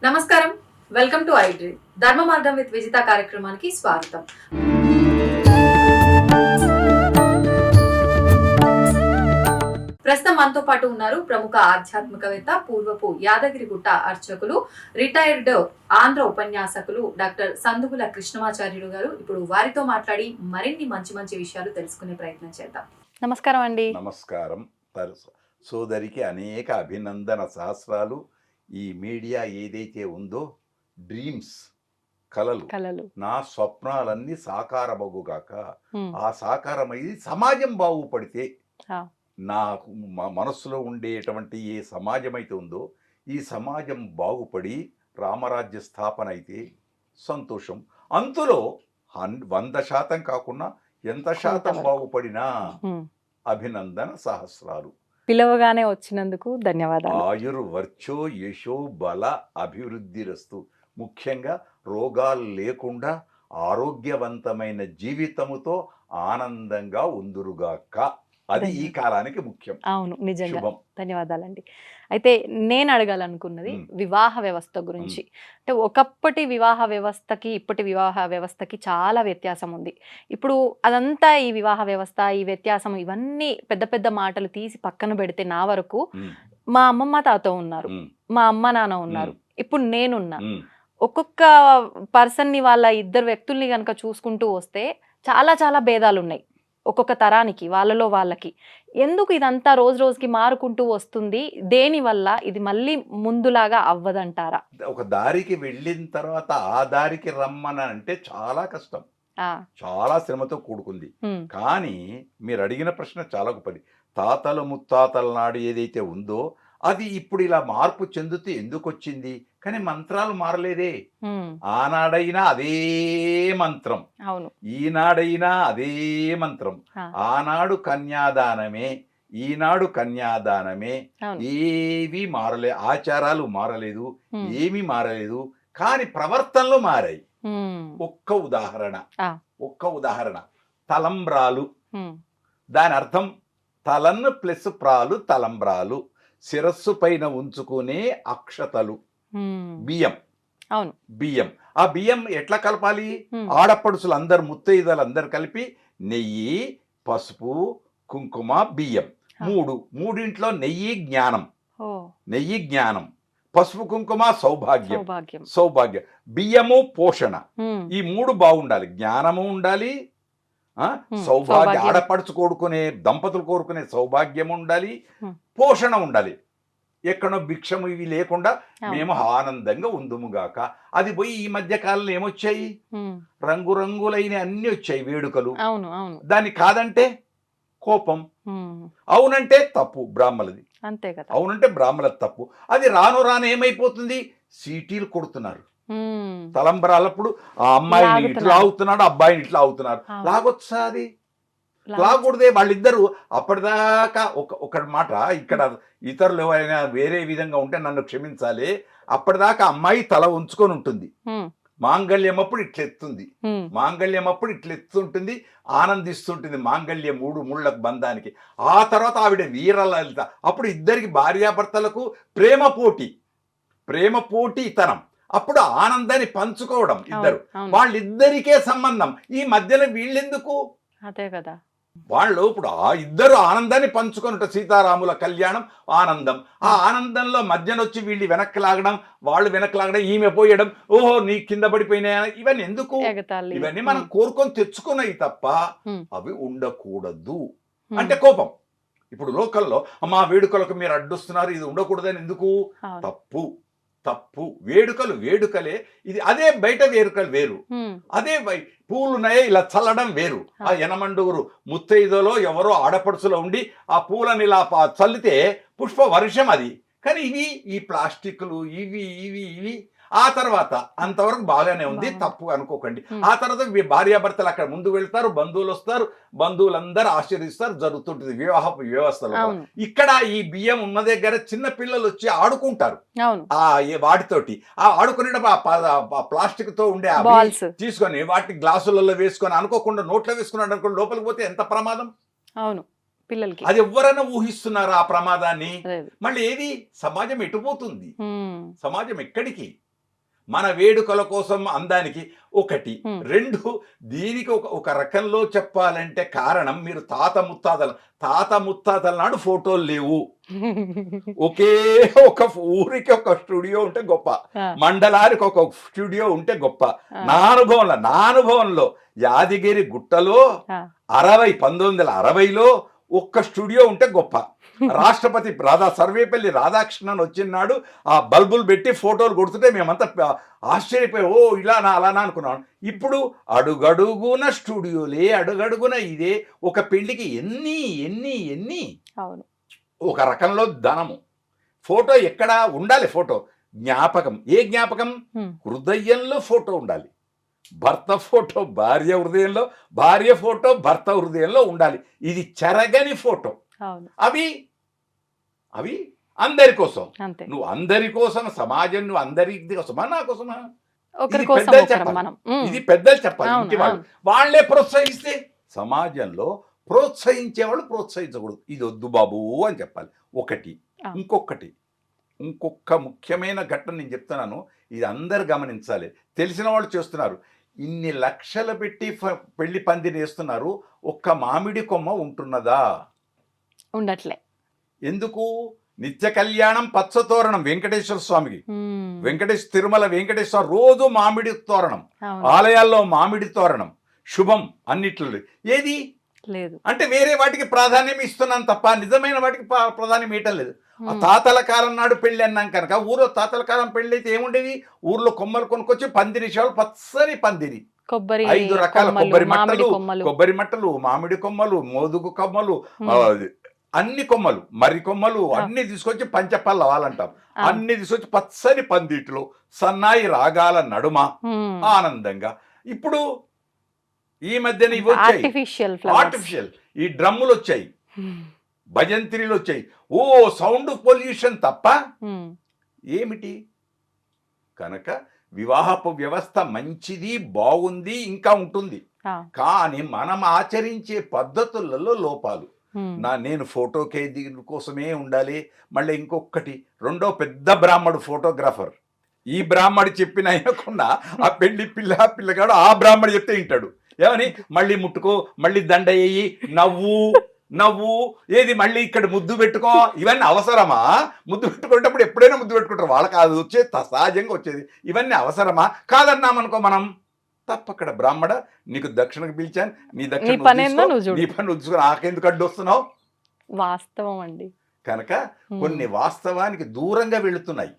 నమస్కారం, welcome to iDream ధర్మ మార్గం విత్ విజిత కార్యక్రమానికి స్వాగతం. ప్రస్తుతం మనతో పాటు ఉన్నారు ప్రముఖ ఆధ్యాత్మికవేత్త, పూర్వపు యాదగిరిగుట్ట అర్చకులు, రిటైర్డ్ ఆంధ్ర ఉపన్యాసకులు డాక్టర్ సందుగుల కృష్ణమాచార్యులు గారు. ఇప్పుడు వారితో మాట్లాడి మరిన్ని మంచి మంచి విషయాలు తెలుసుకునే ప్రయత్నం చేద్దాం. నమస్కారం అండి. నమస్కారం. సోదరికి అనేక అభినందన సహస్రాలు. ఈ మీడియా ఏదైతే ఉందో, డ్రీమ్స్, కలలు, నా స్వప్నాలన్నీ సాకారమగుగాక. ఆ సాకారమైంది సమాజం బాగుపడితే, నాకు మనస్సులో ఉండేటువంటి ఏ సమాజం అయితే ఉందో ఈ సమాజం బాగుపడి రామరాజ్య స్థాపన అయితే సంతోషం. అంతులో 100% కాకుండా ఎంత శాతం బాగుపడినా అభినందన సహస్రాలు. పిలవగానే వచ్చినందుకు ధన్యవాదాలు. ఆయుర్వర్చో యశో బల అభివృద్ధిరస్తు. ముఖ్యంగా రోగాలు లేకుండా ఆరోగ్యవంతమైన జీవితముతో ఆనందంగా ఉందురుగాక. అది ఈ కాలానికి ముఖ్యం. అవును, నిజంగా ధన్యవాదాలండి. అయితే నేను అడగాలనుకున్నది వివాహ వ్యవస్థ గురించి. అంటే ఒకప్పటి వివాహ వ్యవస్థకి ఇప్పటి వివాహ వ్యవస్థకి చాలా వ్యత్యాసం ఉంది. ఇప్పుడు అదంతా ఈ వివాహ వ్యవస్థ, ఈ వ్యత్యాసం, ఇవన్నీ పెద్ద పెద్ద మాటలు తీసి పక్కన పెడితే, నా వరకు మా అమ్మమ్మ తాత ఉన్నారు, మా అమ్మ నాన్న ఉన్నారు, ఇప్పుడు నేనున్నా. ఒక్కొక్క పర్సన్ని, వాళ్ళ ఇద్దరు వ్యక్తుల్ని కనుక చూసుకుంటూ వస్తే చాలా చాలా భేదాలు ఉన్నాయి ఒక్కొక్క తరానికి, వాళ్ళలో వాళ్ళకి. ఎందుకు ఇదంతా రోజు రోజుకి మారుకుంటూ వస్తుంది? దేనివల్ల ఇది మళ్ళీ ముందులాగా అవ్వదంటారా? ఒక దారికి వెళ్ళిన తర్వాత ఆ దారికి రమ్మని అంటే చాలా కష్టం, చాలా శ్రమతో కూడుకుంది. కానీ మీరు అడిగిన ప్రశ్న చాలా గొప్పది. తాతలు ముత్తాతల నాడు ఏదైతే ఉందో అది ఇప్పుడు ఇలా మార్పు చెందుతూ ఎందుకు వచ్చింది? కానీ మంత్రాలు మారలేదే. ఆనాడైనా అదే మంత్రం, ఈనాడైనా అదే మంత్రం. ఆనాడు కన్యాదానమే, ఈనాడు కన్యాదానమే. ఏవి మారలే, ఆచారాలు మారలేదు, ఏమీ మారలేదు. కానీ ప్రవర్తనలు మారాయి. ఒక్క ఉదాహరణ తలంబ్రాలు. దాని అర్థం తలన్ ప్లస్ ప్రాలు, తలంబ్రాలు. శిరస్సు పైన ఉంచుకునే అక్షతలు, బియ్యం. బియ్యం. ఆ బియ్యం ఎట్లా కలపాలి? ఆడపడుచులు అందరు, ముత్తైదులు అందరు కలిపి నెయ్యి, పసుపు, కుంకుమ, బియ్యం, మూడింట్లో నెయ్యి జ్ఞానం, పసుపు కుంకుమ సౌభాగ్యం, బియ్యము పోషణ. ఈ మూడు బాగుండాలి. జ్ఞానము ఉండాలి, సౌభాగ్య, ఆడపడుచు కోరుకునే దంపతులు కోరుకునే సౌభాగ్యం ఉండాలి, పోషణ ఉండాలి. ఎక్కడో భిక్షము ఇవి లేకుండా మేము ఆనందంగా ఉందుముగాక. అది పోయి ఈ మధ్య కాలంలో ఏమొచ్చాయి? రంగురంగులైన అన్ని వచ్చాయి వేడుకలు. దాన్ని కాదంటే కోపం, అవునంటే తప్పు బ్రాహ్మలది, అంతే కదా. అవునంటే బ్రాహ్మలది తప్పు. అది రాను ఏమైపోతుంది? సీటీలు కొడుతున్నారు. తలంబరాలప్పుడు ఆ అమ్మాయిని ఇట్లా అవుతున్నాడు, అబ్బాయిని ఇట్లా అవుతున్నారు. లాగొచ్చా? అది లాగకూడదే. వాళ్ళిద్దరూ అప్పటిదాకా ఒక మాట, ఇక్కడ ఇతరులు ఎవరైనా వేరే విధంగా ఉంటే నన్ను క్షమించాలి. అప్పటిదాకా అమ్మాయి తల ఉంచుకొని ఉంటుంది, మాంగళ్యం అప్పుడు ఇట్లెత్తుంటుంది, ఆనందిస్తుంటుంది మాంగళ్యం, 3 ముళ్ళకు బంధానికి. ఆ తర్వాత ఆవిడ వీరలలిత. అప్పుడు ఇద్దరికి, భార్యాభర్తలకు ప్రేమ పోటీతనం. అప్పుడు ఆనందాన్ని పంచుకోవడం ఇద్దరు, వాళ్ళిద్దరికే సంబంధం. ఈ మధ్యలో వీళ్ళెందుకు? అదే కదా. వాళ్ళు ఇప్పుడు ఆ ఇద్దరు ఆనందాన్ని పంచుకొని, సీతారాముల కళ్యాణం ఆనందం. ఆ ఆనందంలో మధ్యనొచ్చి వీళ్ళు వెనక్కి లాగడం, వాళ్ళు వెనక్కి లాగడం, ఈమె పోయడం, ఓహో నీ కింద పడిపోయినాయా, ఇవన్నీ ఎందుకు? ఇవన్నీ మనం కోరుకొని తెచ్చుకున్నాయి తప్ప అవి ఉండకూడదు. అంటే కోపం. ఇప్పుడు లోకల్లో మా వేడుకలకు మీరు అడ్డొస్తున్నారు, ఇది ఉండకూడదని ఎందుకు? తప్పు. వేడుకలే. ఇది అదే బయట వేడుకలు వేరు, అదే పూలున్నాయే ఇలా చల్లడం వేరు. ఆ యనమండూరు ముత్తైదులో ఎవరో ఆడపడుచులో ఉండి ఆ పూలని ఇలా చల్లితే పుష్ప వర్షం అది. కానీ ఈ ప్లాస్టిక్లు ఇవి ఆ తర్వాత అంతవరకు బాగానే ఉంది, తప్పు అనుకోకండి. ఆ తర్వాత భార్యాభర్తలు అక్కడ ముందు వెళ్తారు, బంధువులు వస్తారు, బంధువులందరూ ఆశీర్దిస్తారు, జరుగుతుంటుంది వివాహ వ్యవస్థలో. ఇక్కడ ఈ బియ్యం ఉన్న దగ్గర చిన్న పిల్లలు వచ్చి ఆడుకుంటారు ఆ వాటితోటి. ఆ ఆడుకునేటప్పుడు ఆ ప్లాస్టిక్ తో ఉండే తీసుకొని వాటి గ్లాసులలో వేసుకొని అనుకోకుండా నోట్లో వేసుకున్నాడు అనుకోండి, లోపలికి పోతే ఎంత ప్రమాదం. పిల్లలకి అది ఎవరైనా ఊహిస్తున్నారా ఆ ప్రమాదాన్ని? లేదు. మళ్ళీ ఏది సమాజం ఎటుపోతుంది? ఉమ్, సమాజం ఎక్కడికి? మన వేడుకల కోసం అందానికి ఒకటి. ఉమ్. 2 దీనికి ఒక రకంలో చెప్పాలంటే కారణం మీరు తాత ముత్తాతల నాడు ఫోటోలు లేవు. ఒకే ఒక ఊరికి ఒక స్టూడియో ఉంటే గొప్ప, ఆ, మండలానికి ఒక స్టూడియో ఉంటే గొప్ప. ఆ, నా అనుభవంలో యాదగిరి గుట్టలో ఆ. 1960లో ఒక్క స్టూడియో ఉంటే గొప్ప. రాష్ట్రపతి సర్వేపల్లి రాధాకృష్ణన్ వచ్చినాడు ఆ బల్బులు పెట్టి ఫోటోలు కొడుతుంటే మేమంతా ఆశ్చర్యపోయి ఓ ఇలానా అలానా అనుకున్నాం. ఇప్పుడు అడుగడుగున స్టూడియోలే, అడుగడుగున ఇదే. ఒక పెళ్లికి ఎన్ని ఎన్ని ఎన్ని అవును. ఒక రకంలో ధనము. ఫోటో ఎక్కడ ఉండాలి? ఫోటో జ్ఞాపకం. ఏ జ్ఞాపకం? ఉమ్, హృదయంలో ఫోటో ఉండాలి. భర్త ఫోటో భార్య హృదయంలో, భార్య ఫోటో భర్త హృదయంలో ఉండాలి. ఇది చెరగని ఫోటో. అవును. అవి అవి అందరి కోసం. అంతే. నువ్వు అందరి కోసం, సమాజం నువ్వు అందరి కోసమా నా కోసమా? ఒకరి ఇది కోసం పెద్దలు ఒకరం చెప్పాలి. మనం. ఉమ్, ఇది పెద్దలు చెప్పాలి. అవును, ఇంటి వాళ్ళు అవును. వాళ్ళే ప్రోత్సహిస్తే, సమాజంలో ప్రోత్సహించే వాళ్ళు ప్రోత్సహించకూడదు. ఇది వద్దు బాబు అని చెప్పాలి. ఒకటి. ఆ. ఇంకొక ముఖ్యమైన ఘట్టం నేను చెప్తున్నాను. ఇది అందరు గమనించాలి. తెలిసిన వాళ్ళు చేస్తున్నారు. ఇన్ని లక్షలు పెట్టి పెళ్లి పందిరి వేస్తున్నారు, ఒక్క మామిడి కొమ్మ ఉంటున్నదా? ఉండట్లే. ఎందుకు? నిత్య కళ్యాణం పచ్చతోరణం వెంకటేశ్వర స్వామికి. ఉమ్, తిరుమల వెంకటేశ్వర రోజు మామిడి తోరణం, అవును. ఆలయాల్లో మామిడి తోరణం శుభం. అన్నిట్లో ఏది లేదు. అంటే వేరే వాటికి ప్రాధాన్యం ఇస్తున్నాను తప్ప నిజమైన వాటికి ప్రాధాన్యం ఇవ్వటం లేదు. ఆ ఉమ్, తాతల కాలం నాడు పెళ్లి అన్నాం కనుక, ఊరో తాతల కాలం పెళ్లి అయితే ఏముండేది? ఊర్లో కొమ్మలు కొనుక్కొచ్చి పందిరిసేవాళ్ళు, పచ్చని పందిరి, కొబ్బరి 5 రకాల కొమ్మలు, కొబ్బరి మట్టలు, మామిడి కొమ్మలు, మోదుగు కొమ్మలు, ఉమ్, అన్ని కొమ్మలు, మర్రి కొమ్మలు ఆ. అన్ని తీసుకొచ్చి పంచపల్లవాలంటాం. ఆ. అన్ని తీసుకొచ్చి పచ్చని పందిట్లో సన్నాయి రాగాల నడుమ ఉమ్, ఆనందంగా. ఇప్పుడు ఈ మధ్యన ఇవి వచ్చాయి, ఆర్టిఫిషియల్ ఆర్టిఫిషియల్ ఈ డ్రమ్ములు వచ్చాయి, భజంత్రీలు వచ్చాయి. ఓ సౌండ్ పొల్యూషన్ తప్ప ఏమిటి? కనుక వివాహపు వ్యవస్థ మంచిది, బాగుంది, ఇంకా ఉంటుంది. కానీ మనం ఆచరించే పద్ధతులలో లోపాలు. నేను ఫోటోకే దీని కోసమే ఉండాలి. మళ్ళీ ఇంకొకటి, రెండో పెద్ద బ్రాహ్మడు ఫోటోగ్రాఫర్. ఈ బ్రాహ్మడు చెప్పిన అయినకుండా ఆ పిల్లగాడు ఆ బ్రాహ్మడు చెప్తే వింటాడు. ఏమని? మళ్ళీ ముట్టుకో, మళ్ళీ దండ వేయి, నవ్వు ఏది, మళ్ళీ ఇక్కడ ముద్దు పెట్టుకో. ఇవన్నీ అవసరమా? ముద్దు పెట్టుకునేటప్పుడు ఎప్పుడైనా ముద్దు పెట్టుకుంటారు, వాళ్ళకి అది వచ్చేది సహజంగా వచ్చేది. ఇవన్నీ అవసరమా? కాదన్నామనుకో మనం తప్పక్కడ బ్రాహ్మణ నీకు దక్షిణకు పిలిచాను, నీ దక్షిణ నీ పని చూసుకుని నాకెందుకు అడ్డు వస్తున్నావు? వాస్తవం అండి. కనుక కొన్ని వాస్తవానికి దూరంగా వెళుతున్నాయి.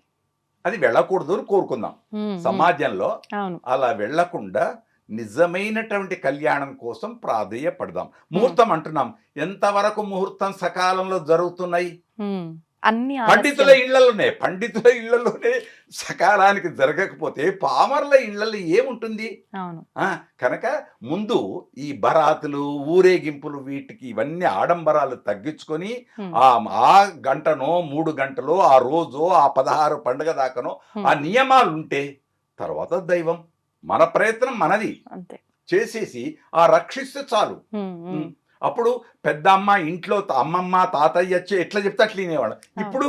అది వెళ్ళకూడదు అని కోరుకుందాం. సమాజంలో అలా వెళ్లకుండా నిజమైనటువంటి కళ్యాణం కోసం ప్రాధేయపడదాం. ముహూర్తం అంటున్నాం, ఎంతవరకు ముహూర్తం సకాలంలో జరుగుతున్నాయి? అన్ని పండితుల ఇళ్లలోనే సకాలానికి జరగకపోతే పామర్ల ఇళ్లలో ఏముంటుంది? కనుక ముందు ఈ బరాతులు, ఊరేగింపులు, వీటికి ఇవన్నీ ఆడంబరాలు తగ్గించుకొని ఆ గంటనో 3 గంటలో, ఆ రోజు, ఆ 16 పండుగ దాకానో ఆ నియమాలు ఉంటే తర్వాత దైవం. మన ప్రయత్నం మనది చేసేసి ఆ రక్షిస్తే చాలు. అప్పుడు పెద్ద అమ్మ ఇంట్లో అమ్మమ్మ తాతయ్య ఎట్లా చెప్తే అట్లా వినేవాళ్ళం. ఇప్పుడు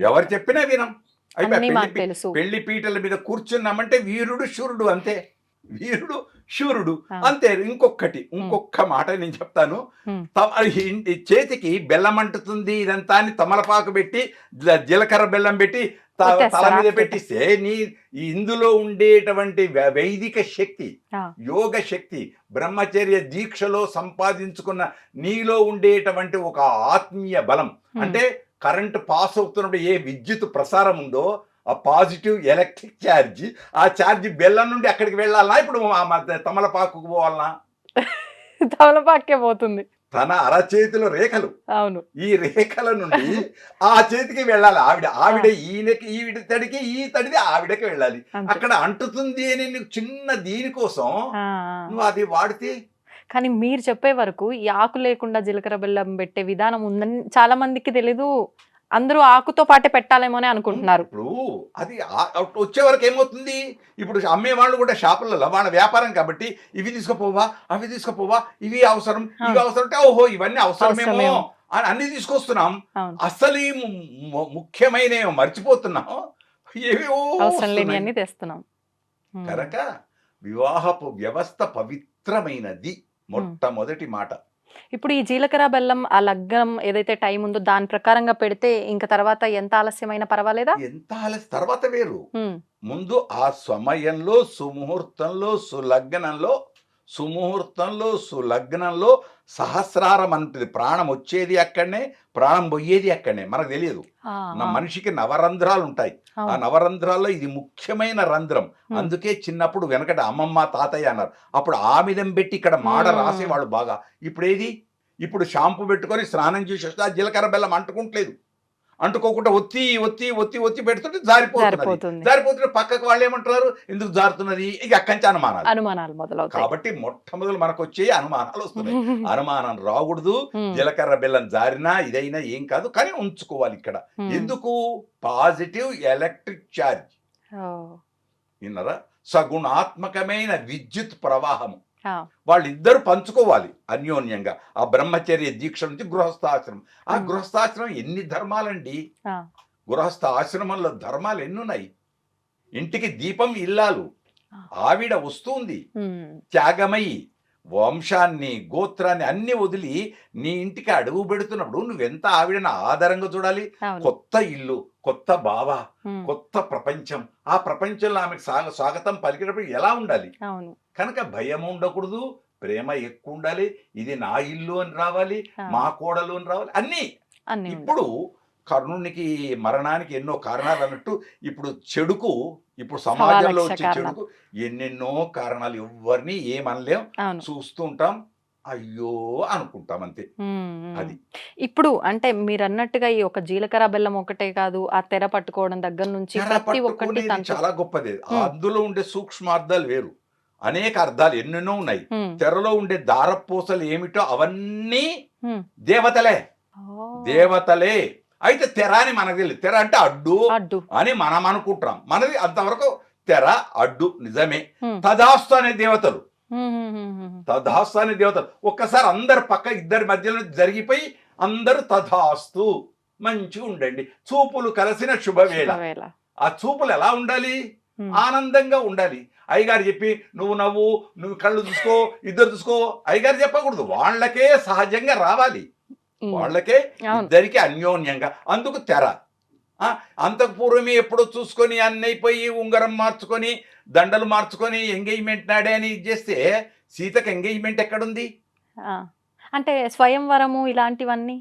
ఎవరు చెప్పినా వినం. అయిపోయి పెళ్లి పీటల మీద కూర్చున్నామంటే వీరుడు శూరుడు, అంతే. వీరుడు శూరుడు అంతే. ఇంకొక మాట నేను చెప్తాను. చేతికి బెల్లం అంటుతుంది ఇదంతా అని తమలపాకు పెట్టి, జీలకర్ర బెల్లం పెట్టి తల మీద పెట్టిస్తే ఇందులో ఉండేటువంటి వైదిక శక్తి, యోగ శక్తి, బ్రహ్మచర్య దీక్షలో సంపాదించుకున్న నీలో ఉండేటువంటి ఒక ఆత్మీయ బలం, అంటే కరెంటు పాస్ అవుతున్నప్పుడు ఏ విద్యుత్ ప్రసారం ఉందో ఆ పాజిటివ్ ఎలక్ట్రిక్ ఛార్జ్, ఆ ఛార్జ్ బెల్లం నుండి అక్కడికి వెళ్ళాలన్నా ఇప్పుడు తమలపాకు పోవాలన్నా? తమలపాకే పోతుంది. తన అరచేతిలో రేఖలు, అవును, ఈ రేఖల నుండి ఆ చేతికి వెళ్ళాలి. ఆవిడ ఈవిడ తడికి, ఈ తడిది ఆవిడకి వెళ్ళాలి. అక్కడ అంటుతుంది అని చిన్న దీనికోసం నువ్వు అది వాడితే. కానీ మీరు చెప్పే వరకు ఈ ఆకు లేకుండా జీలకర్ర బెల్లం పెట్టే విధానం ఉందని చాలా మందికి తెలీదు. అందరూ ఆకుతో పాటే పెట్టాలేమో అని అనుకుంటున్నారు. ఇప్పుడు అది వచ్చే వరకు ఏమవుతుంది, ఇప్పుడు అమ్మే వాళ్ళు కూడా షాపులలో వాళ్ళ వ్యాపారం కాబట్టి ఇవి తీసుకుపోవా అవి తీసుకుపోవా, ఇవి అవసరం ఇవి అవసరం అంటే ఓహో ఇవన్నీ అవసరమేమో అని అన్ని తీసుకొస్తున్నాం. అసలు ఈ ముఖ్యమైన మర్చిపోతున్నాం, ఏవేవో అవసరం లేని అన్ని తెస్తున్నాం. కనుక వివాహపు వ్యవస్థ పవిత్రమైనది మొట్టమొదటి మాట. ఇప్పుడు ఈ జీలకర్ర బెల్లం ఆ లగ్నం ఏదైతే టైం ఉందో దాని ప్రకారంగా పెడితే ఇంకా తర్వాత ఎంత ఆలస్యమైనా పర్వాలేదా? ఎంత ఆలస్యం తర్వాత వేరు, ముందు ఆ సమయంలో సుముహూర్తంలో సులగ్నంలో సహస్రారం అంటుంది. ప్రాణం వచ్చేది అక్కడనే, ప్రాణం పోయేది అక్కడనే, మనకు తెలియదు. మనిషికి నవరంధ్రాలు ఉంటాయి, ఆ నవరంధ్రాల్లో ఇది ముఖ్యమైన రంధ్రం. అందుకే చిన్నప్పుడు వెనకట అమ్మమ్మ తాతయ్య అన్నారు, అప్పుడు ఆమిదం పెట్టి ఇక్కడ మాడ రాసేవాళ్ళు బాగా. ఇప్పుడు షాంపూ పెట్టుకొని స్నానం చేసి వస్తే ఆ జీలకర్ర బెల్లం అంటుకోకుండా ఒత్తి పెడుతుంటే జారిపోతుంది. పక్కకు వాళ్ళు ఏమంటారు, ఎందుకు జారుతున్నది, ఇక అక్కడి అనుమానాలు మొదలవుతాయి. కాబట్టి మొట్టమొదలు మనకు వచ్చే అనుమానాలు వస్తున్నాయి. అనుమానం రాకూడదు. జీలకర్ర బెల్లం జారినా ఇదైనా ఏం కాదు, కానీ ఉంచుకోవాలి ఇక్కడ. ఎందుకు, పాజిటివ్ ఎలక్ట్రిక్ ఛార్జ్ విన్నారా, సగుణాత్మకమైన విద్యుత్ ప్రవాహము వాళ్ళిద్దరు పంచుకోవాలి అన్యోన్యంగా. ఆ బ్రహ్మచర్య దీక్ష నుంచి గృహస్థాశ్రమం. ఆ గృహస్థాశ్రమం ఎన్ని ధర్మాలండి, గృహస్థ ఆశ్రమంలో ధర్మాలు ఎన్నున్నాయి. ఇంటికి దీపం ఇల్లాలు, ఆవిడ వస్తుంది త్యాగమయ్యి, వంశాన్ని గోత్రాన్ని అన్ని వదిలి నీ ఇంటికి అడుగు పెడుతున్నప్పుడు నువ్వెంత ఆవిడని ఆధారంగా చూడాలి. కొత్త ఇల్లు, కొత్త బావ, కొత్త ప్రపంచం. ఆ ప్రపంచంలో ఆమెకు స్వాగతం పలికేటప్పుడు ఎలా ఉండాలి? కనుక భయం ఉండకూడదు, ప్రేమ ఎక్కువ ఉండాలి. ఇది నా ఇల్లు అని రావాలి, మా కోడలు అని రావాలి, అన్నీ. ఇప్పుడు కర్ణునికి మరణానికి ఎన్నో కారణాలు అన్నట్టు ఇప్పుడు సమాజంలో వచ్చే చెడుకు ఎన్నెన్నో కారణాలు, ఎవరిని ఏమనలేం, చూస్తూ ఉంటాం, అయ్యో అనుకుంటాం, అంతే. అది ఇప్పుడు అంటే మీరు అన్నట్టుగా ఈ ఒక జీలకర్ర బెల్లం ఒకటే కాదు, ఆ తెర పట్టుకోవడం దగ్గర నుంచి ప్రతి ఒక్కటి చాలా గొప్పది. అందులో ఉండే సూక్ష్మార్థాలు వేరు, అనేక అర్థాలు ఎన్నెన్నో ఉన్నాయి. తెరలో ఉండే దారపూసలు ఏమిటో అవన్నీ దేవతలే. అయితే తెర అని మనకు తెలియదు. తెర అంటే అడ్డు అని మనం అనుకుంటున్నాం. మనది అంతవరకు తెర అడ్డు నిజమే. తదాస్తు అనే దేవతలు, ఒక్కసారి అందరు పక్క ఇద్దరి మధ్యలో జరిగిపోయి అందరూ తథాస్తు మంచిగా ఉండండి. చూపులు కలిసిన శుభవేళ. ఆ చూపులు ఎలా ఉండాలి? ఆనందంగా ఉండాలి. అయ్యగారు చెప్పి నువ్వు కళ్ళు చూసుకో, ఇద్దరు చూసుకో, అయ్యగారు చెప్పకూడదు. వాళ్ళకే సహజంగా రావాలి, వాళ్ళకే ఇద్దరికి అన్యోన్యంగా. అందుకు తెర. అంతకు పూర్వమే ఎప్పుడో చూసుకొని అన్నైపోయి ఉంగరం మార్చుకొని దండలు మార్చుకొని ఎంగేజ్మెంట్ నాడే అని చేస్తే సీతకు ఎంగేజ్మెంట్ ఎక్కడుంది? అంటే స్వయంవరము ఇలాంటివన్నీ.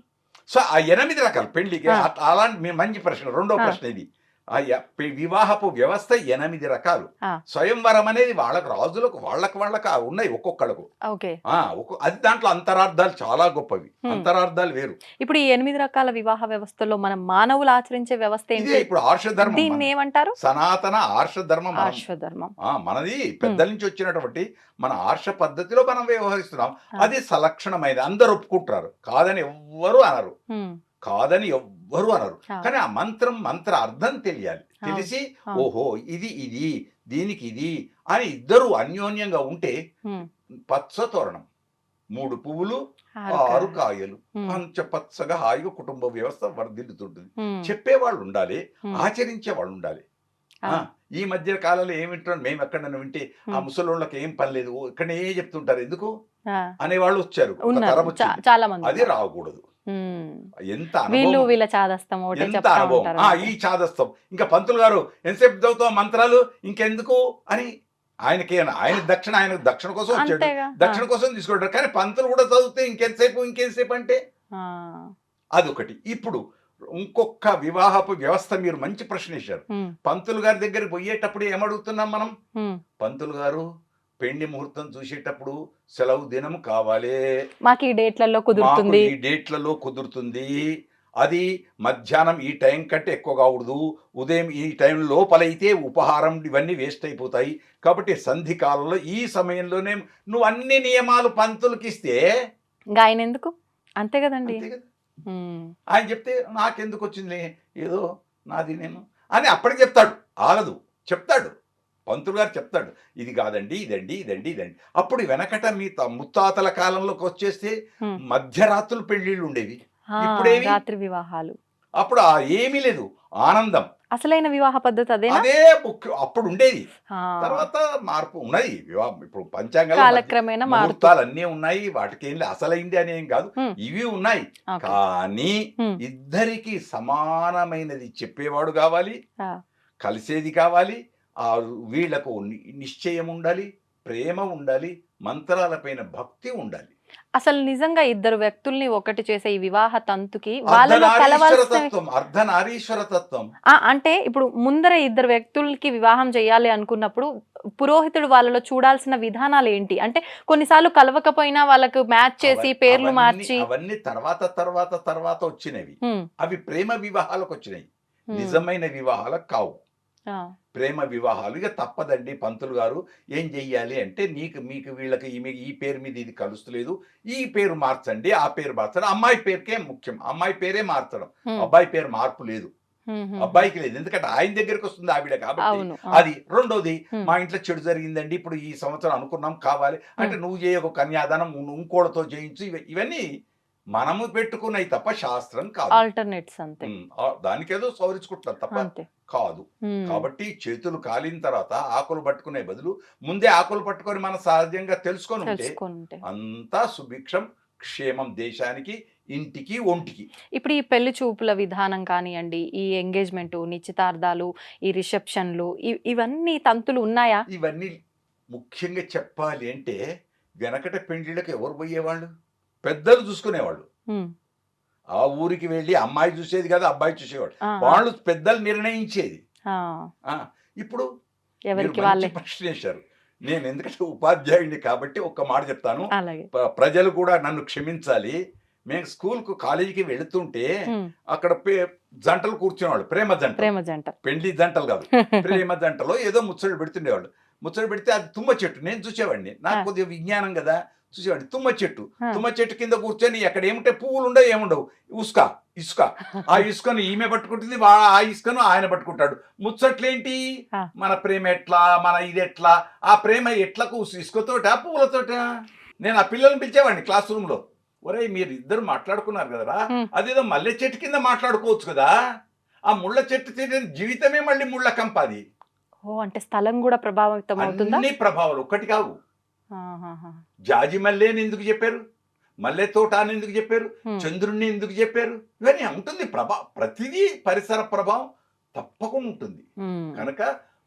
సో ఆ 8 రకాల పెళ్లికి అలాంటి మంచి ప్రశ్న. రెండో ప్రశ్న ఇది. వివాహపు వ్యవస్థ 8 రకాలు. స్వయంవరం అనేది వాళ్ళకు రాజులకు వాళ్ళకు ఉన్నాయి ఒక్కొక్కళ్ళకు. అది దాంట్లో అంతరార్థాలు చాలా గొప్పవి, అంతరార్థాలు వేరు. ఇప్పుడు ఈ 8 రకాల వివాహ వ్యవస్థలో మనం మానవులు ఆచరించే వ్యవస్థ ఏంటి? ఇప్పుడు ఆర్షధర్మం. దీన్ని ఏమంటారు? సనాతన ఆర్షధర్మం. మనది పెద్దల నుంచి వచ్చినటువంటి మన ఆర్ష పద్ధతిలో మనం వ్యవహరిస్తున్నాం. అది సలక్షణమైనది, అందరు ఒప్పుకుంటారు, కాదని ఎవ్వరు అనరు. కానీ ఆ మంత్ర అర్థం తెలిసి ఓహో ఇది దీనికి ఇది అని ఇద్దరు అన్యోన్యంగా ఉంటే పచ్చ తోరణం, 3 పువ్వులు 6 కాయలు, పంచపచ్చగా హాయిగా కుటుంబ వ్యవస్థ వర్ధిల్లుతుంటుంది. చెప్పేవాళ్ళు ఉండాలి, ఆచరించే వాళ్ళు ఉండాలి. ఈ మధ్య కాలంలో ఏమింటారు, మేము ఎక్కడన్నా వింటే ఆ ముసలోళ్ళకి ఏం పని లేదు, ఇక్కడనే చెప్తుంటారు, ఎందుకు అనేవాళ్ళు వచ్చారు. అది రాకూడదు. ఎంత అనుభవం, ఈ చాదస్తం. ఇంకా పంతులు గారు ఎంతసేపు చదువుతాం మంత్రాలు ఇంకెందుకు అని ఆయన దక్షిణ కోసం వచ్చాడు, దక్షిణ కోసం తీసుకుంటారు. కానీ పంతులు కూడా చదివితే ఇంకెంతసేపు అంటే అదొకటి. ఇప్పుడు ఇంకొక వివాహపు వ్యవస్థ మీరు మంచి ప్రశ్న వేశారు. పంతులు గారి దగ్గరికి పోయేటప్పుడు ఏమడుగుతున్నాం మనం? పంతులు గారు పెండి ముహూర్తం చూసేటప్పుడు సెలవు దినం కావాలి, మాకు ఈ డేట్లలో కుదురుతుంది, అది మధ్యాహ్నం ఈ టైం కంటే ఎక్కువ కాకూడదు, ఉదయం ఈ టైం లోపలైతే ఉపహారం ఇవన్నీ వేస్ట్ అయిపోతాయి, కాబట్టి సంధి కాలంలో ఈ సమయంలోనే నువ్వు అన్ని నియమాలు పంతులకి ఇస్తే ఆయన ఎందుకు? అంతే కదండి. ఉమ్, ఆయన చెప్తే నాకెందుకు వచ్చింది ఏదో నాది నేను అని అప్పటికి చెప్తాడు, ఆగదు, చెప్తాడు. పంతులు గారు చెప్తాడు, ఇది కాదండి, ఇదండి, ఇదండి, ఇదండి. అప్పుడు వెనకట మీ ముత్తాతల కాలంలోకి వచ్చేస్తే ఉమ్. మధ్యరాత్రులు పెళ్లిళ్ళు ఉండేవి. ఆ, ఇప్పుడేవి? రాత్రి వివాహాలు. అప్పుడు ఏమీ లేదు, ఆనందం. అసలైన వివాహ పద్ధతి అదేనా? అదే ముఖ్యం అప్పుడు ఉండేది. ఆ, తర్వాత మార్పు ఉన్నాయి, ఇప్పుడు పంచాంగాలు కాలక్రమేణా మారుతుంది. ముహూర్తాలు అన్నీ ఉన్నాయి, వాటికి ఏం అసలైంది అని ఏం కాదు, ఉమ్, ఇవి ఉన్నాయి. ఓకే. కానీ ఉమ్, ఇద్దరికి సమానమైనది చెప్పేవాడు కావాలి, ఆ, కలిసేది కావాలి. ఆ వీళ్లకు నిశ్చయం ఉండాలి, ప్రేమ ఉండాలి, మంత్రాలపైన భక్తి ఉండాలి. అసలు నిజంగా ఇద్దరు వ్యక్తుల్ని ఒకటి చేసే ఈ వివాహ తంతుకి వాళ్ళలో కలవాల్సిన తత్వం, అర్ధనారీశ్వర తత్వం. అంటే ఇప్పుడు ముందర ఇద్దరు వ్యక్తులకి వివాహం చేయాలి అనుకున్నప్పుడు పురోహితుడు వాళ్ళలో చూడాల్సిన విధానాలు ఏంటి? అంటే కొన్నిసార్లు కలవకపోయినా వాళ్ళకు మ్యాచ్ చేసి పేర్లు అవన్నీ మార్చి. అవన్నీ తర్వాత వచ్చినవి. ఉమ్, అవి ప్రేమ వివాహాలకు వచ్చినాయి, ఉమ్, నిజమైన వివాహాలకు కావు. ఆ, ప్రేమ వివాహాలు ఇక తప్పదండి పంతులు గారు, ఏం చెయ్యాలి అంటే మీకు వీళ్ళకి ఈ పేరు మీద ఇది కలుస్తలేదు, ఈ పేరు మార్చండి, ఆ పేరు మార్చండి. అమ్మాయి పేరుకే ముఖ్యం, అమ్మాయి పేరే మార్చడం, ఉమ్, అబ్బాయి పేరు మార్పు లేదు. ఉమ్, ఉమ్, అబ్బాయికి లేదు, ఎందుకంటే ఆయన దగ్గరికి వస్తుంది ఆవిడ కాబట్టి. అవును, అది రెండోది, ఉమ్, మా ఇంట్లో చెడు జరిగిందండి, ఇప్పుడు ఈ సంవత్సరం అనుకున్నాం కావాలి అంటే నువ్వు చేయకు కన్యాదానం, ఇంకోళ్ళతో చేయించు. ఇవన్నీ మనము పెట్టుకున్నాయి తప్ప శాస్త్రం కాదు. ఆల్టర్నేట్స్ అంతే. దానికేదో సవరించుకుంటున్నాం తప్ప అంతే. కాదు. ఉమ్, కాబట్టి చేతులు కాలిన తర్వాత ఆకులు పట్టుకునే బదులు ముందే ఆకులు పట్టుకొని మనం సహజంగా తెలుసుకొని ఉంటే తెలుసుకుంటే అంతా సుభిక్షం, క్షేమం దేశానికి, ఇంటికి, ఒంటికి. ఇప్పుడు ఈ పెళ్లి చూపుల విధానం కానివ్వండి, ఈ ఎంగేజ్మెంట్, నిశ్చితార్థాలు, ఈ రిసెప్షన్లు, ఇవన్నీ తంతులు ఉన్నాయా? ఇవన్నీ ముఖ్యంగా చెప్పాలి అంటే వెనకట పెళ్లిళ్ళకి ఎవరు పోయేవాళ్ళు? పెద్దలు చూసుకునేవాళ్ళు. ఉమ్, ఆ ఊరికి వెళ్ళి అమ్మాయి చూసేది కాదు, అబ్బాయి చూసేవాడు. ఆ, వాళ్ళు పెద్దలు నిర్ణయించేది. ఆ, ఆ, ఇప్పుడు ఎవరికి మీరు వాళ్ళే. మంచి ప్రశ్న వేశారు. నేను ఎందుకంటే ఉపాధ్యాయుడిని కాబట్టి ఒక్క మాట చెప్తాను, అలాగే. ప్రజలు కూడా నన్ను క్షమించాలి. మేము స్కూల్కు కాలేజీకి వెళుతుంటే ఉమ్, అక్కడ జంటలు కూర్చునేవాళ్ళు, ప్రేమ జంట, ప్రేమ జంట. పెళ్లి జంటలు కాదు, ప్రేమ జంటలో ఏదో ముచ్చట్లు పెడుతుండేవాళ్ళు. ముచ్చట్లు పెడితే అది తుమ్మ చెట్టు, నేను చూసేవాడిని, నాకు కొద్దిగా విజ్ఞానం కదా, చూసేవాడిని. తుమ్మ చెట్టు కింద కూర్చొని అక్కడ ఏముంటే పువ్వులు ఉండవు, ఏముండవు, ఇసుక. ఆ ఇసుకను ఈమె పట్టుకుంటుంది, ఆ ఇసుకను ఆయన పట్టుకుంటాడు. ముచ్చట్లేంటి, మన ప్రేమ ఎట్లా, మన ఇది ఎట్లా, ఆ ప్రేమ ఎట్లకు ఇసుకతోట పువ్వులతోట. నేను ఆ పిల్లల్ని పిలిచేవాడిని క్లాస్ రూమ్ లో, ఒరే మీరు ఇద్దరు మాట్లాడుకున్నారు కదరా, అదేదో మల్లె చెట్టు కింద మాట్లాడుకోవచ్చు కదా, ఆ ముళ్ళ చెట్టు జీవితమే మళ్ళీ ముళ్ళ కంపాది. ఓ, అంటే స్థలం కూడా ప్రభావితం అవుతుందా? అన్ని ప్రభావాలు ఒక్కటి కావు. జాజి మల్లెని ఎందుకు చెప్పారు, మల్లె తోట అని ఎందుకు చెప్పారు, చంద్రుణ్ణి ఎందుకు చెప్పారు, ఇవన్నీ ఉంటుంది ప్రతిదీ పరిసర ప్రభావం తప్పకుండా ఉంటుంది. కనుక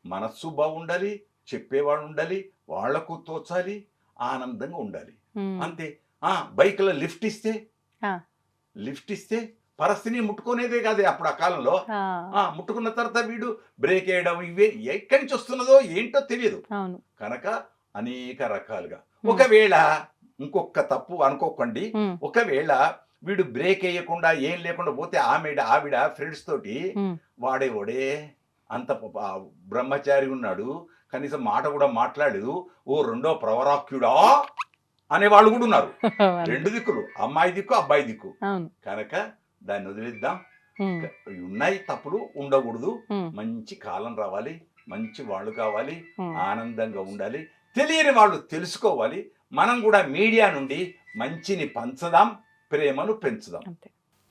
మనస్సు బాగుండాలి, చెప్పేవాడు ఉండాలి, వాళ్లకు తోచాలి, ఆనందంగా ఉండాలి, అంతే. బైక్లో లిఫ్ట్ ఇస్తే పరస్థిని ముట్టుకునేదే కాదు అప్పుడు ఆ కాలంలో. ముట్టుకున్న తర్వాత వీడు బ్రేక్ వేయడం, ఇవే ఎక్కడి నుంచి వస్తున్నదో ఏంటో తెలియదు. కనుక అనేక రకాలుగా, ఒకవేళ ఇంకొక తప్పు అనుకోకండి, ఒకవేళ వీడు బ్రేక్ వేయకుండా ఏం లేకుండా పోతే ఆవిడ ఫ్రెండ్స్ తోటి వాడే అంత బ్రహ్మచారి ఉన్నాడు, కనీసం మాట కూడా మాట్లాడలేదు, ఓ రెండో ప్రవరాక్యుడా అనేవాళ్ళు కూడా ఉన్నారు. రెండు దిక్కులు, అమ్మాయి దిక్కు, అబ్బాయి దిక్కు. కనుక దాన్ని వదిలిద్దాం. ఉన్నాయి తప్పులు, ఉండకూడదు. మంచి కాలం రావాలి, మంచి వాళ్ళు కావాలి, ఆనందంగా ఉండాలి, తెలియని వాళ్ళు తెలుసుకోవాలి. మనం కూడా మీడియా నుండి మంచిని పంచుదాం, ప్రేమను పెంచుదాం.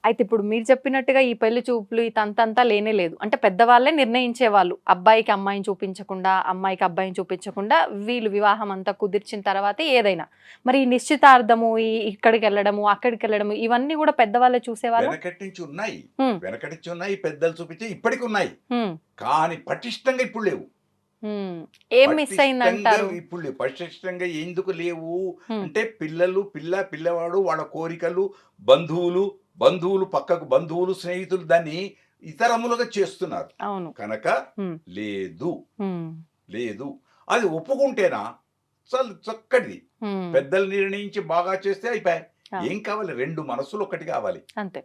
అయితే ఇప్పుడు మీరు చెప్పినట్టుగా ఈ పెళ్లి చూపులు ఈ తంతంతా లేనే లేదు. అంటే పెద్దవాళ్ళే నిర్ణయించేవాళ్ళు, అబ్బాయికి అమ్మాయిని చూపించకుండా, అమ్మాయికి అబ్బాయిని చూపించకుండా వీళ్ళు వివాహం అంతా కుదిర్చిన తర్వాతే ఏదైనా. మరి ఈ నిశ్చితార్థము, ఇక్కడికి వెళ్ళడము, అక్కడికి వెళ్ళడము, ఇవన్నీ కూడా పెద్దవాళ్ళే చూసేవాళ్ళు. వెనకటి నుంచి ఉన్నాయి, పెద్దలు చూపించి ఇప్పటికి ఉన్నాయి, కానీ పటిష్టంగా ఇప్పుడు లేవు. ఏం మిస్ అయిందంటారు ఇప్పుడు? పటిష్టంగా ఎందుకు లేవు అంటే పిల్లవాడు వాళ్ళ కోరికలు, బంధువులు పక్కకు బంధువులు, స్నేహితులు దాన్ని ఇతరములుగా చేస్తున్నారు. కనుక లేదు. అది ఒప్పుకుంటేనా చాలా చక్కటిది. పెద్దలు నిర్ణయించి బాగా చేస్తే అయిపోయాయి. ఏం కావాలి? రెండు మనసులు ఒకటి కావాలి, అంతే.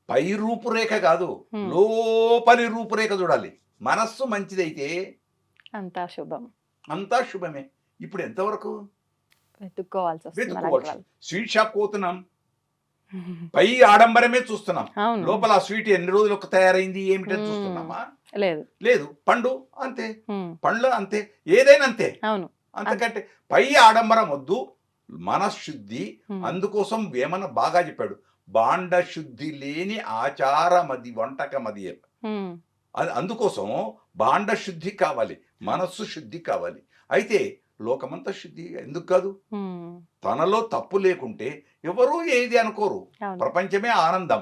పై రూపురేఖ కాదు, లోపలి రూపురేఖ చూడాలి. మనస్సు మంచిదైతే అంతా శుభమే. ఇప్పుడు ఎంతవరకు వెతుక్కోవాల్సి స్వీట్ షాప్ పోతున్నాం, పై ఆడంబరమే చూస్తున్నాం, అవును. లోపల ఆ స్వీట్ ఎన్ని రోజులకు తయారైంది ఏమిటని చూస్తున్నామా? లేదు. లేదు. పండు అంతే, ఉమ్, పండ్లు అంతే, ఏదైనా అంతే. అవును. అంతకంటే పై ఆడంబరం వద్దు, మనశుద్ధి. ఉమ్, అందుకోసం వేమన బాగా చెప్పాడు, బాండ శుద్ధి లేని ఆచారమది వంటకమది. ఉమ్, అది అందుకోసం బాండ శుద్ధి కావాలి, మనస్సు శుద్ధి కావాలి. అయితే లోకమంతా శుద్ధి ఎందుకు కాదు? ఉమ్, తనలో తప్పు లేకుంటే ఎవరూ ఏది అనుకోరు, అవును. ప్రపంచమే ఆనందం.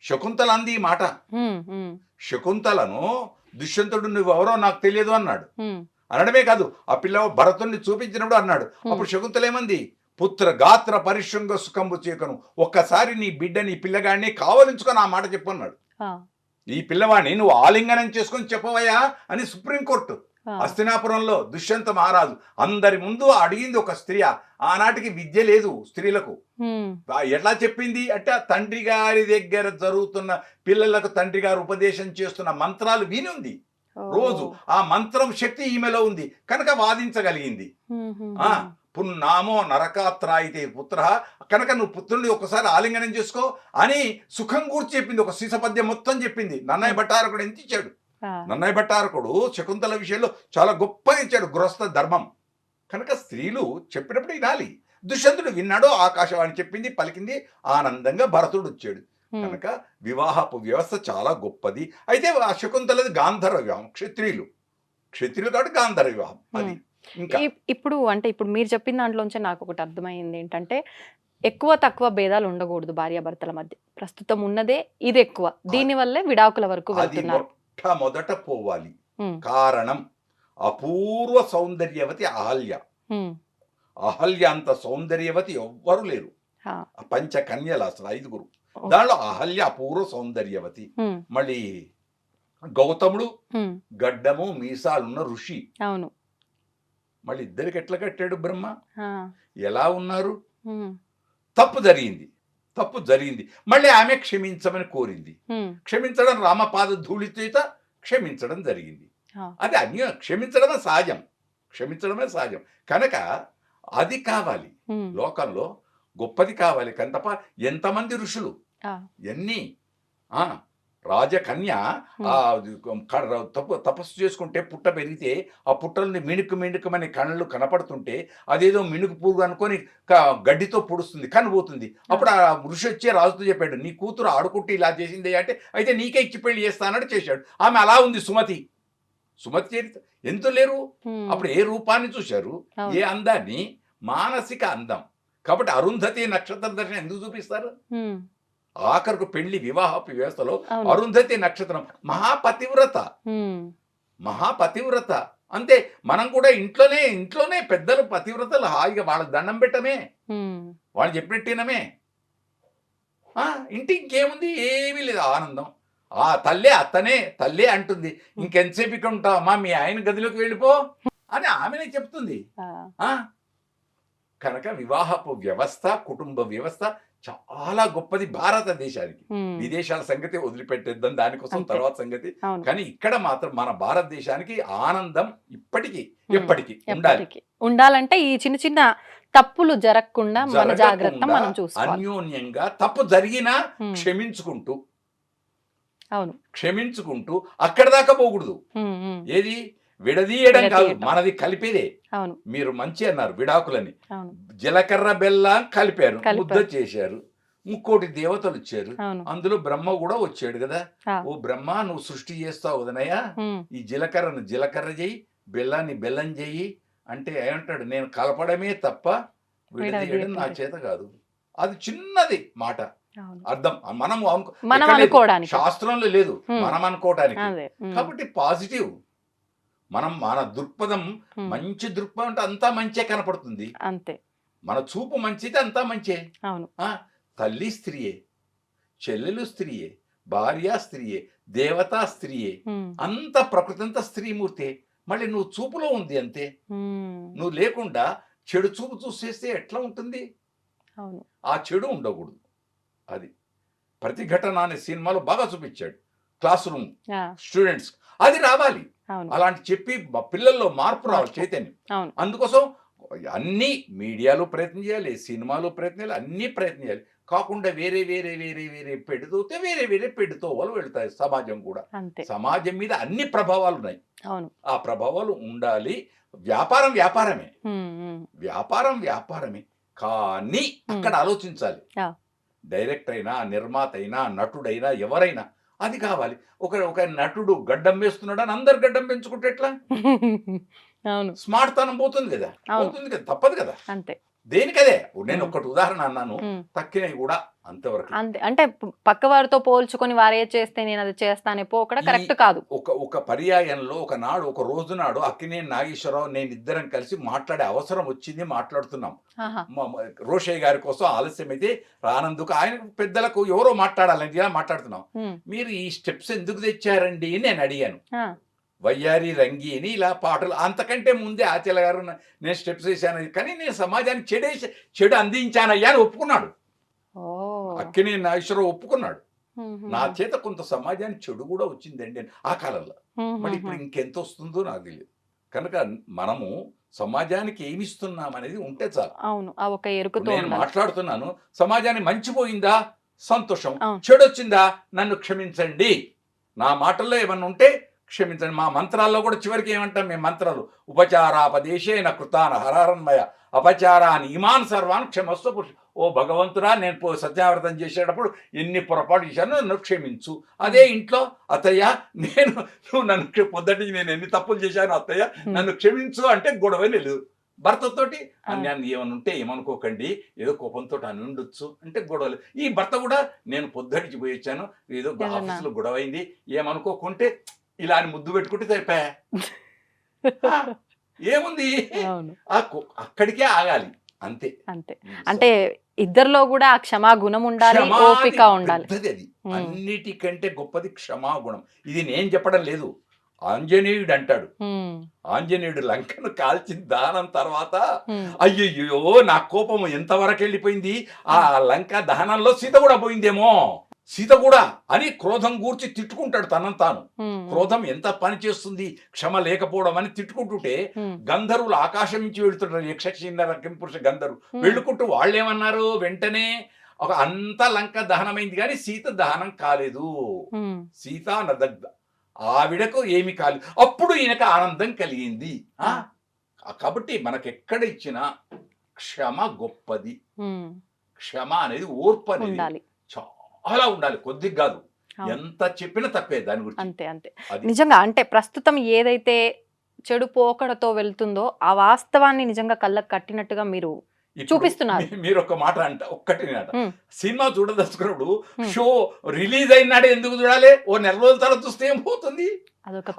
శకుంతల అంది ఈ మాట. ఉమ్, ఉమ్, శకుంతలను దుష్యంతుడు నువ్వెవరో నాకు తెలియదు అన్నాడు. ఉమ్, అనడమే కాదు, ఆ పిల్ల భరతుణ్ణి చూపించినప్పుడు అన్నాడు. అప్పుడు శకుంతల ఏమంది? పుత్ర గాత్ర పరిశృంగ సుఖంబు చేకను, ఒక్కసారి నీ బిడ్డ నీ పిల్లగాడిని కావలించుకొని ఆ మాట చెప్పు అన్నాడు. ఆ, ఈ పిల్లవాడిని నువ్వు ఆలింగనం చేసుకొని చెప్పవయ్యా అని సుప్రీంకోర్టు. ఆ, హస్తినాపురంలో దుష్యంత మహారాజు అందరి ముందు అడిగింది ఒక స్త్రీ. ఆనాటికి విద్య లేదు స్త్రీలకు. ఉమ్, ఎట్లా చెప్పింది అంటే, ఆ తండ్రి గారి దగ్గర జరుగుతున్న పిల్లలకు తండ్రి గారు ఉపదేశం చేస్తున్న మంత్రాలు వినుంది ఓ, రోజు. ఆ మంత్రం శక్తి ఈమెలో ఉంది కనుక వాదించగలిగింది. ఉమ్, ఉమ్, ఆ పున్నామో నరకాత్రాయితే పుత్ర, కనుక నువ్వు పుత్రుడిని ఒకసారి ఆలింగనం చేసుకో అని సుఖం కూర్చి చెప్పింది. ఒక సీసపద్యం మొత్తం చెప్పింది. నన్నయ్య భట్టారకుడు ఎంత ఇచ్చాడు. ఆ, నన్నయ్య భట్టారకుడు శకుంతల విషయంలో చాలా గొప్ప ఇచ్చాడు గృహస్థ ధర్మం. కనుక స్త్రీలు చెప్పినప్పుడు వినాలి. దుష్యంతుడు విన్నాడు, ఆకాశవాణి చెప్పింది, పలికింది, ఆనందంగా భరతుడు వచ్చాడు. ఉమ్, కనుక వివాహపు వ్యవస్థ చాలా గొప్పది. అయితే ఆ శకుంతలది గాంధర్వ వివాహం, క్షత్రియులు కాబట్టి గాంధర్వ వివాహం అది. ఇంకా ఇప్పుడు అంటే ఇప్పుడు మీరు చెప్పిన దాంట్లోంచే నాకు ఒకటి అర్థమైంది ఏంటంటే, ఎక్కువ తక్కువ భేదాలు ఉండకూడదు భార్యాభర్తల మధ్య. ప్రస్తుతం ఉన్నదే ఇది ఎక్కువ, దీనివల్లే విడాకుల వరకు అది వెళ్తున్నారు. మొట్టమొదట పోవాలి. ఉమ్, కారణం అపూర్వ సౌందర్యవతి అహల్య. ఉమ్, అహల్య అంత సౌందర్యవతి ఎవ్వరు లేరు. ఆ, పంచకన్యలు అసలు 5గురు, దానిలో అహల్య అపూర్వ సౌందర్యవతి. ఉమ్, మళ్ళీ గౌతముడు ఉమ్, గడ్డము మీసాలున్న ఋషి. అవును. మళ్ళీ ఇద్దరికి ఎట్లా కట్టాడు బ్రహ్మ? ఆ, ఎలా ఉన్నారు? ఉమ్, తప్పు జరిగింది. మళ్ళీ ఆమె క్షమించమని కోరింది. ఉమ్, క్షమించడం రామపాద ధూళిచేత క్షమించడం జరిగింది. ఆ, అది క్షమించడమే సహజం. కనుక అది కావాలి ఉమ్, లోకంలో, గొప్పది కావాలి. కానీ తప్ప ఎంతమంది ఋషులు ఆ, ఎన్ని రాజకన్య తపస్సు చేసుకుంటే పుట్ట పెరిగితే ఆ పుట్టల్ని మిణుకుమని కళ్ళు కనపడుతుంటే అదేదో మిణుకు పురుగు అనుకొని గడ్డితో పొడుస్తుంది, కనిపోతుంది. అప్పుడు ఆ ఋషి వచ్చే రాజుతో చెప్పాడు, నీ కూతురు ఆడుకుంటే ఇలా చేసింది అంటే, అయితే నీకే ఇచ్చి పెళ్లి చేస్తానని చేశాడు. ఆమె అలా ఉంది. సుమతి చరిత్ర ఎంతో లేరు. ఉమ్, అప్పుడు ఏ రూపాన్ని చూశారు? ఏ అందాన్ని? మానసిక అందం. కాబట్టి అరుంధతి నక్షత్ర దర్శనం ఎందుకు చూపిస్తారు? ఉమ్, ఆఖరుకు పెళ్లి వివాహపు వ్యవస్థలో అవును. అరుంధతి నక్షత్రం మహాపతివ్రత. ఉమ్, మహాపతివ్రత అంతే. మనం కూడా ఇంట్లోనే పెద్దలు పతివ్రతలు హాయిగా వాళ్ళకి దండం పెట్టమే, ఉమ్, వాళ్ళు చెప్పినట్టేనమే. ఇంటి ఇంకేముంది? ఏమీ లేదు, ఆనందం. ఆ తల్లే అంటుంది, ఇంకెంతసేపు ఇక్కడ ఉంటావమ్మా, మీ ఆయన గదిలోకి వెళ్ళిపో అని ఆమెనే చెప్తుంది. ఆ, కనుక వివాహపు వ్యవస్థ, కుటుంబ వ్యవస్థ చాలా గొప్పది భారతదేశానికి. ఉమ్, విదేశాల సంగతి వదిలిపెట్టేద్దాం, దానికోసం అంతే. తర్వాత సంగతి. అవును. కానీ ఇక్కడ మాత్రం మన భారతదేశానికి ఆనందం ఇప్పటికీ ఎప్పటికీ ఉండాలి. ఎప్పటికీ ఉండాలంటే ఈ చిన్న చిన్న తప్పులు జరగకుండా మన జాగ్రత్త జరగకుండా మనం చూసుకోవాలి. అన్యోన్యంగా తప్పు జరిగినా ఉమ్, అవును. క్షమించుకుంటూ అక్కడ దాకా పోకూడదు. ఉమ్, ఉమ్, ఏది విడదీయడం కాదు, విడదీయటం. మనది కలిపేదే. అవును. మీరు మంచి అన్నారు విడాకులని. అవును. జీలకర్ర బెల్లం కలిపారు, కలిపారు. ముద్ద చేశారు, ముక్కోటి దేవతలు వచ్చారు, అవును. అందులో బ్రహ్మ కూడా వచ్చాడు కదా. ఆ, ఓ బ్రహ్మ, నువ్వు సృష్టి చేస్తావు కదనయ్యా, ఉమ్, ఈ జీలకర్రను జీలకర్ర చేయి, బెల్లాన్ని బెల్లం చేయి అంటే ఏమంటాడు? నేను కలపడమే తప్ప విడదీయడం నా చేత కాదు. అది చిన్నది మాట, అవును. అర్థం మనం మనం ఎక్కడ లేదు, అనుకోవడానికి. శాస్త్రంలో లేదు, మనం అనుకోవటానికి. అదే. ఉమ్, కాబట్టి పాజిటివ్. మన దృక్పథం మంచి దృక్పథం అంటే అంతా మంచే కనపడుతుంది. అంతే. మన చూపు మంచిది, అంతా మంచే. అవును. తల్లి స్త్రీయే, చెల్లెలు స్త్రీయే, భార్య స్త్రీయే, దేవతా స్త్రీయే, ఉమ్, అంత ప్రకృతి అంతా స్త్రీమూర్తే. మళ్ళీ నువ్వు చూపులో ఉంది అంతే. ఉమ్, నువ్వు లేకుండా చెడు చూపు చూసేస్తే ఎట్లా ఉంటుంది? అవును. ఆ చెడు ఉండకూడదు. అది ప్రతిఘటన అనే సినిమాలో బాగా చూపించాడు. క్లాస్ రూమ్ ఆ, స్టూడెంట్స్ అది రావాలి. అవును. అలాంటి చెప్పి పిల్లల్లో మార్పు రావాలి, చైతన్యం. అవును. అందుకోసం అన్ని మీడియాలో ప్రయత్నం చేయాలి, సినిమాలో ప్రయత్నం చేయాలి, అన్ని ప్రయత్నం చేయాలి. కాకుండా వేరే వేరే వేరే వేరే పెడుతూతే వేరే వేరే పెడుతోవలు వెళ్తాయి సమాజం కూడా. అంతే. సమాజం మీద అన్ని ప్రభావాలు ఉన్నాయి. అవును. ఆ ప్రభావాలు ఉండాలి. వ్యాపారం వ్యాపారమే, ఉమ్, ఉమ్. వ్యాపారం వ్యాపారమే, కానీ అక్కడ ఆలోచించాలి. ఆ. డైరెక్టర్ అయినా, నిర్మాత అయినా, నటుడైనా, ఎవరైనా అది కావాలి. ఒక నటుడు గడ్డం వేస్తున్నాడు అని అందరు గడ్డం పెంచుకుంటే ఎట్లా? అవును. స్మార్ట్ తనం పోతుంది కదా, అవును. పోతుంది కదా, తప్పదు కదా. అంతే. దేనికదే. నేను ఒకటి ఉదాహరణ అన్నాను, ఉమ్. తక్కినవి కూడా అంతవరకు. అంతే. అంటే పక్క వారితో పోల్చుకొని వారు ఏది చేస్తే నేను అది చేస్తానే పోకడ కరెక్ట్ కాదు. ఒక పర్యాయంలో ఒక రోజు నాడు అక్కినేని నాగేశ్వరరావు నేను ఇద్దరం కలిసి మాట్లాడే అవసరం వచ్చింది, మాట్లాడుతున్నాం. ఆహా. రోషయ్య గారి కోసం ఆలస్యం అయితే రానందుకు ఆయన పెద్దలకు ఎవరో మాట్లాడాలని ఇలా మాట్లాడుతున్నాం. ఉమ్. మీరు ఈ స్టెప్స్ ఎందుకు తెచ్చారండి అని నేను అడిగాను. ఆ. వయ్యారి రంగి అని ఇలా పాటలు, అంతకంటే ముందే ఆచార్య గారు నేను స్టెప్స్ వేసాను, కానీ నేను సమాజానికి చెడు అందించానయ్యా అని ఒప్పుకున్నాడు. ఓ. అక్కినేని నాగేశ్వరరావు ఒప్పుకున్నాడు. ఉమ్, నా చేత కొంత సమాజానికి చెడు కూడా వచ్చిందండి అని ఆ కాలంలో. ఉమ్, మరి ఉమ్, ఇప్పుడు ఇంకెంత వస్తుందో నాకు తెలియదు. కనుక మనము సమాజానికి ఏమిస్తున్నాం అనేది ఉంటే చాలు. అవును. ఆ ఒక ఎరుకుతో నేను ఉండాలి. మాట్లాడుతున్నాను, సమాజానికి మంచిపోయిందా సంతోషం, అవును. చెడు వచ్చిందా నన్ను క్షమించండి, నా మాటల్లో ఏమన్నా ఉంటే క్షమించండి. మా మంత్రాల్లో కూడా చివరికి ఏమంటాం మేము మంత్రాలు, ఉపచారాపదేశేన కృతాన హరారన్మయ అపచారాన్ని ఇమాన్ సర్వాన్ క్షమస్వ పురుష. ఓ భగవంతుడా, నేను సత్యావ్రతం చేసేటప్పుడు ఎన్ని పొరపాటు చేశాను, నన్ను క్షమించు. అదే ఇంట్లో అత్తయ్య నువ్వు నన్ను పొద్దుటి నేను ఎన్ని తప్పులు చేశాను అత్తయ్య నన్ను క్షమించు అంటే గొడవ లేదు. భర్తతోటి అన్యాన్ని ఏమని ఉంటే ఏమనుకోకండి, ఏదో కోపంతో అని ఉండొచ్చు అంటే గొడవలు. ఈ భర్త కూడా నేను పొద్దుటికి పోయి వచ్చాను, ఏదో ఆఫీసులో గొడవ అయింది ఏమనుకోకుంటే ఇలా అని ముద్దు పెట్టుకుంటే సరిపోయా. ఏముంది, అక్కడికే ఆగాలి అంతే. అంతే. అంటే ఇద్దరిలో కూడా ఆ క్షమా గుణం ఉండాలి, ఓపిక ఉండాలి. అది అన్నిటికంటే గొప్పది క్షమాగుణం. ఇది నేను చెప్పడం లేదు, ఆంజనేయుడు అంటాడు. ఆంజనేయుడు లంకను కాల్చిన దానం తర్వాత అయ్యయ్యో నా కోపం ఎంతవరకు వెళ్ళిపోయింది, ఆ లంక దహనంలో సీత కూడా పోయిందేమో, సీత కూడా అని క్రోధం గూర్చి తిట్టుకుంటాడు తనను తాను. క్రోధం ఎంత పని చేస్తుంది, క్షమ లేకపోవడం అని తిట్టుకుంటుంటే గంధర్వులు ఆకాశం నుంచి వెళుతుంటారు, యక్షకిన్నర కింపురుష గంధర్వు వెళ్ళుకుంటూ వాళ్ళు ఏమన్నారు, వెంటనే ఒక అంత లంక దహనమైంది కానీ సీత దహనం కాలేదు, సీత నదగ్ధ, ఆవిడకు ఏమి కాలేదు. అప్పుడు ఈయనకు ఆనందం కలిగింది. కాబట్టి మనకెక్కడ ఇచ్చినా క్షమ గొప్పది. క్షమ అనేది ఓర్పు అనేది చాలా ఉండాలి, కొద్దిగా కాదు, ఎంత చెప్పినా తప్పే దాని గురించి. అంతే అంతే. నిజంగా అంటే ప్రస్తుతం ఏదైతే చెడు పోకడతో వెళ్తుందో ఆ వాస్తవాన్ని నిజంగా కళ్ళకు కట్టినట్టుగా మీరు చూపిస్తున్నారు. మీరు ఒక మాట ఒక్కటి సినిమా చూడదలుచుకున్నప్పుడు షో రిలీజ్ అయినాడే ఎందుకు చూడాలి, ఓ నెల రోజుల తర్వాత చూస్తే ఏం పోతుంది.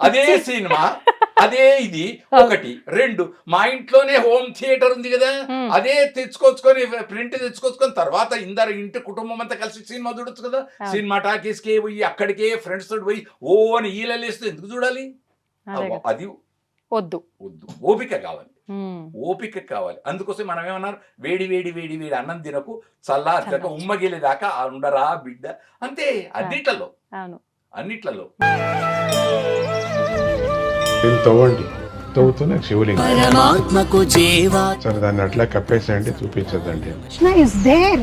అదే సినిమా అదే ఇది ఒకటి. రెండు, మా ఇంట్లోనే హోమ్ థియేటర్ ఉంది కదా, అదే తెచ్చుకొచ్చుకొని ప్రింట్ తెచ్చుకొచ్చుకొని తర్వాత ఇంటి కుటుంబం అంతా కలిసి సినిమా చూడొచ్చు కదా. సినిమా టాకీస్కే పోయి అక్కడికే ఫ్రెండ్స్ తోటి పోయి ఓ అని ఈలలేస్తూ ఎందుకు చూడాలి. అది వద్దు, వద్దు, ఓపిక కావాలి, ఓపిక కావాలి. అందుకోసం మనం ఏమన్నారు, వేడి వేడి వేడి వేడి అన్నం తినకు, చల్లార్చక ఉమ్మగిలి దాకా ఉండరా బిడ్డ, అంతే. అన్నిట్లలో అన్నిట్లలో తవ్వండి, తవ్వుతున్న శివలింగం సరే దాన్ని అట్లా కప్పేసేయండి, చూపించదండి. కృష్ణ ఇస్ దేర్,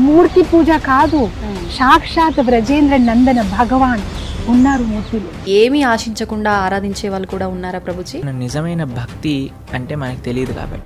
మూర్తి పూజ కాదు, సాక్షాత్ బ్రజేంద్ర నందన భగవాన్ ఉన్నారు మూర్తిలో. ఏమీ ఆశించకుండా ఆరాధించే వాళ్ళు కూడా ఉన్నారా ప్రభుజీ? నిజమైన భక్తి అంటే మనకు తెలియదు కాబట్టి